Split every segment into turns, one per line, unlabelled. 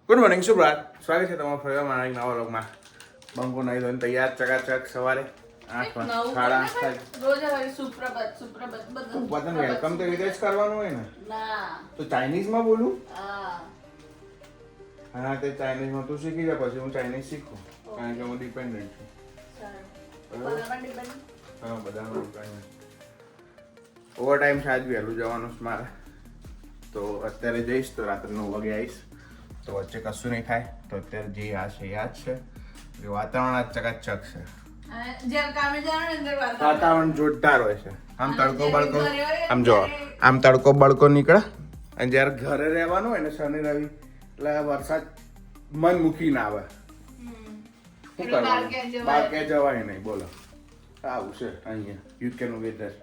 Good morning સુપ્રભાત, સ્વાગત છે તમારું ફરી મારા એક નવા વ્લોગમાં. બંકો નહીં ધોઈને તૈયાર ચકાચક સવારે 8 સાડા 8 થાય.
રોજ હવે સુપ્રભાત બધું
બધાને વેલકમ તો એવી રીતે જ કરવાનું હોય ને.
ના
તો ચાઇનીઝમાં બોલું?
હા
હા, તે ચાઇનીઝમાં તું શીખી જા, પછી હું ચાઇનીઝ શીખું, કારણ કે હું ડિપેન્ડન્ટ છું.
બરાબર ડિપેન્ડ.
હા, બધામાં ડિપેન્ડન્ટ. ઓવર ટાઈમ છે, આજ વહેલું જવાનું છે મારે. તો અત્યારે જઈશ તો રાત્રે 9 વાગે આવીશ. તો વચ્ચે કશું નહીં થાય. તો અત્યારે જે આ છે યાદ છે, એ વાતાવરણ આજ ચકાચક છે.
જ્યારે કામે જવાનું ને ત્યારે
વાતાવરણ જોરદાર હોય છે. આમ તડકો બળકો, આમ જો આમ તડકો બળકો નીકળે, અને જ્યારે ઘરે રહેવાનું હોય ને શનિ રવિ, એટલે વરસાદ મન મૂકી ના આવે. શું કરવાનું? બહાર ક્યાંય જવાય નહીં. બોલો, આવું છે અહીંયા યુકે નું વેધર.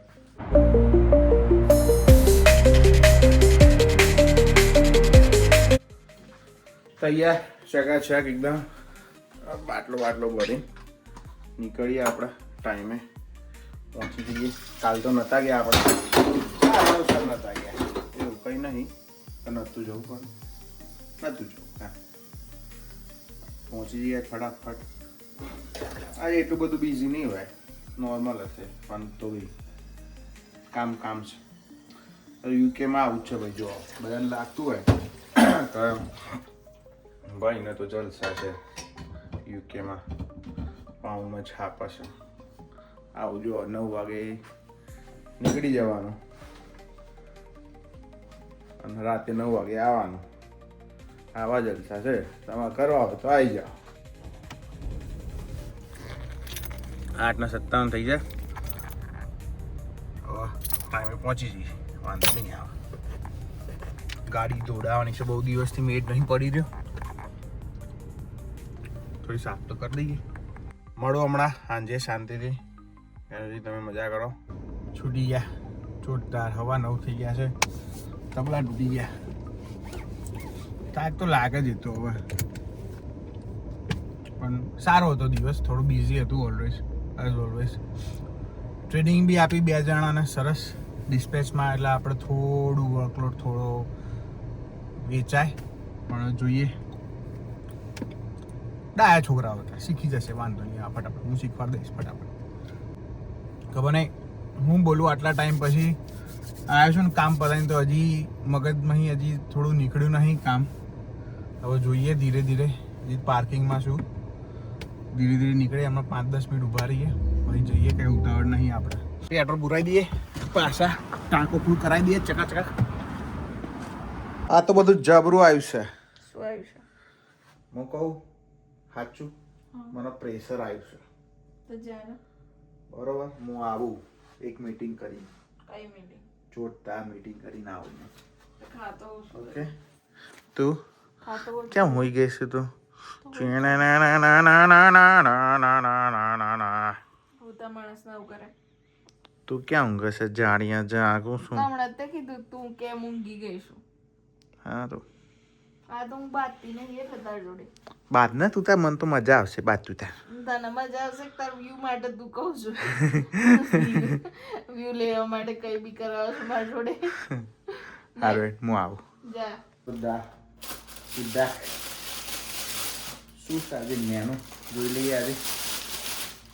તૈયાર ચકાચક એકદમ, બાટલો ભરી નીકળીએ આપણે ટાઈમે પહોંચી જઈએ. કાલ તો નતા ગયા આપણે, નતા ગયા એવું કંઈ નહીં, નહોતું જવું પણ નહોતું જવું. હા, પહોંચી જઈએ ફટાફટ. આજે એટલું બધું બિઝી નહીં હોય, નોર્મલ હશે, પણ તો બી કામ છે. યુકેમાં આવું જ છે ભાઈ. જો બધાને લાગતું હોય તો ભાઈ ને તો જલસા છે યુકેમાં, પાઉમાં છાપ હશે. આવું જો 9 વાગે નીકળી જવાનું અને રાતે 9 વાગે આવવાનું. આવા જલસા છે. તમારે કરવા હોય તો આવી જાઓ. 8:57 થઈ જાય. ટાઈમે પહોંચી જઈએ, વાંધો નહીં આવે. ગાડી દોડાવવાની છે, બહુ દિવસથી મેડ નહીં પડી રહ્યો. થોડી સાફ તો કરી દઈએ. મળો હમણાં સાંજે શાંતિથી. એનાથી તમે મજા કરો. છૂટી ગયા જોરદાર. હવા 9 થઈ ગયા છે, તબલા તૂટી ગયા. થાક તો લાગે જ હતો હવે, પણ સારો હતો દિવસ. થોડું બિઝી હતું ઓલવેઝ, એઝ ઓલવેઝ. ટ્રેનિંગ બી આપી 2 જણાને સરસ ડિસ્પેચમાં, એટલે આપણે થોડું વર્કલોડ થોડો વેચાય, પણ જોઈએ. ડાયા છોકરાઓ હતા, શીખી જશે, વાંધો નહીં. આ ફટાફટ હું શીખવાડી દઈશ ફટાફટ. ખબર નહીં હું બોલું આટલા ટાઈમ પછી આવ્યો છું ને કામ પતાવીને, તો હજી મગજમાં હજી થોડું નીકળ્યું નહીં કામ. હવે જોઈએ ધીરે ધીરે. હજી પાર્કિંગમાં છું, ધીરે ધીરે નીકળીએ. હમણાં 5-10 મિનિટ ઊભા રહીએ, પછી જઈએ. કંઈ ઉતાવળ નહીં આપણે. પેટ્રોલ પુરાવી દઈએ, પાછા ટાંકો ફૂલ કરાવી દઈએ ચકાચક. આ તો બધું જબરું આવ્યું છે.
શું આવ્યું છે?
હું કહું સાચું, મને પ્રેશર આવ્યું છે.
તો જાને
બરોબર, હું આવું એક મીટિંગ કરી.
કઈ મીટિંગ?
જોરદાર મીટિંગ કરીને આવું.
ખાતો
ઓકે, તું
ખાતો
કેમ હોઈ ગઈ છે તું?
ઉતા માણસ ના કરે.
તું ક્યાં ઊંઘે છે? જાણ્યા જાગું છું.
હમણાં તે કીધું તું કેમ ઊંઘી ગઈ છું.
હા, તો
આ તો હું બાતતી નહીં એટલે તાર જોડે
બાદ ને તું તાર, મને તો મજા આવશે બાદ તું તાર.
તને મજા આવશે તાર વ્યૂ માટે તું કહું છું. વ્યૂ લેવા માટે કઈ બી કરાવો છો મારા જોડે.
હારું, હું આવું.
જા
સીધા શું સાજે મેનું જોઈ લઈએ. આજે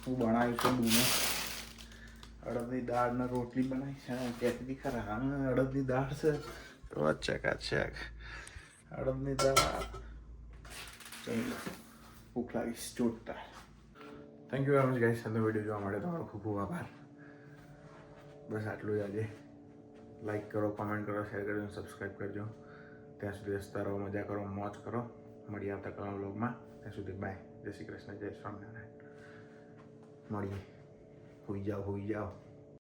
હું બનાવ્યું છે બૂને અડદની દાળ ને રોટલી બનાવી છે. કહેતી હતી ખરા, હા અડદની દાળ છે તો ચકાચક અડદની દાળ. ભૂખ લાગીશ જોરદાર. Thank you very much guys. આજનો વિડીયો જોવા માટે તમારો ખૂબ ખૂબ આભાર. બસ આટલું જ આજે. લાઈક કરો, કોમેન્ટ કરો, શેર કરજો, સબસ્ક્રાઈબ કરજો. ત્યાં સુધી હસતા રહો, મજા કરો, મોજ કરો. મળીએ આવતા કલા વ્લોગમાં. ત્યાં સુધી બાય. જય શ્રી કૃષ્ણ, જય સ્વામિનારાયણ. મળીએ. હોઈ જાઓ.